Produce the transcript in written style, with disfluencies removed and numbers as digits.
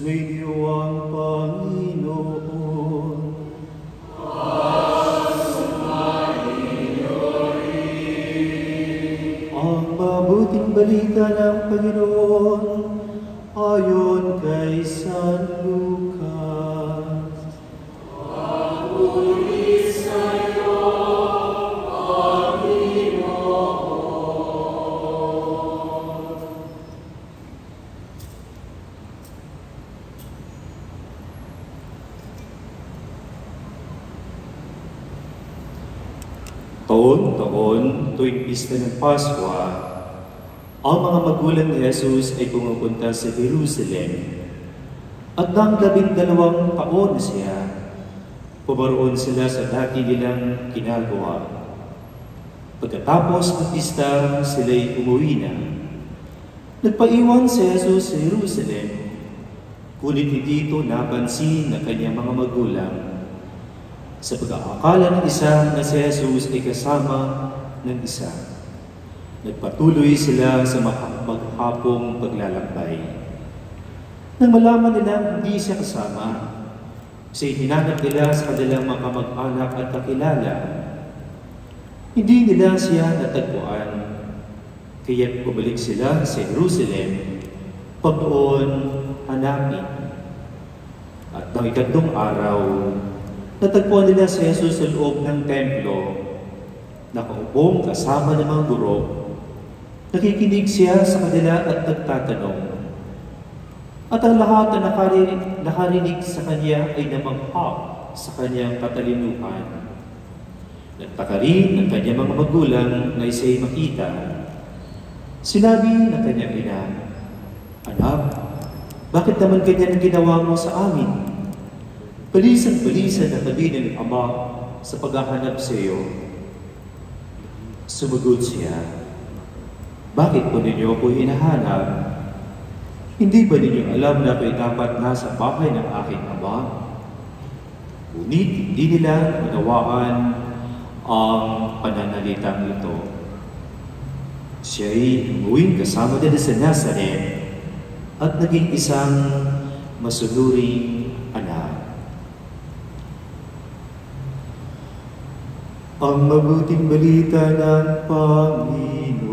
Sumainyo ang Panginoon. Ang mabuting balita ng Panginoon ayon kay San Lucas. Papuri sa'yo, Panginoon. Taon-taon tuwing pista ng Pasko, ang mga magulang ni Jesus ay pumupunta sa Jerusalem. At nang 12 taon na siya, pumaroon sila sa dati nilang ginagawa. Pagkatapos ng pista, sila'y umuwi na. Nagpaiwan si Jesus sa Jerusalem, ngunit hindi ito napansin ng kanyang mga magulang. Sa pag-aakala ng isa na si Jesus ay kasama ng isa, nagpatuloy sila sa maghapong paglalakbay. Nang malaman nila hindi siya kasama, kasi hinanap nila sa kanilang mga kamag-anak at kakilala, hindi nila siya natagpuan. Kaya't bumalik sila sa Jerusalem, pagdoon hanapin. At nang ikatlong araw, natagpuan nila si Jesus sa loob ng templo, nakaupong kasama ng mga guro. Nakikinig siya sa kanila at nagtatanong. At ang lahat na nakarinig sa kanya ay namangha sa kanyang katalinuhan. Nagtaka rin ang kanyang mga magulang na isa'y makita. Sinabi ng kanyang ina, "Anak, bakit naman ganyan ang ginawa mo sa amin? Balisan-balisan na kami ng Ama sa paghahanap sa iyo." Sumagot siya, "Bakit po ninyo ako hinahanap? Hindi ba ninyo alam na ako'y dapat nasa bahay ng aking Ama?" Ngunit hindi nila unawaan ang pananalitang ito. Siya'y umuwing kasama nila sa Nazareth at naging isang masunuring anak. Ang mabuting balita ng Panginoon.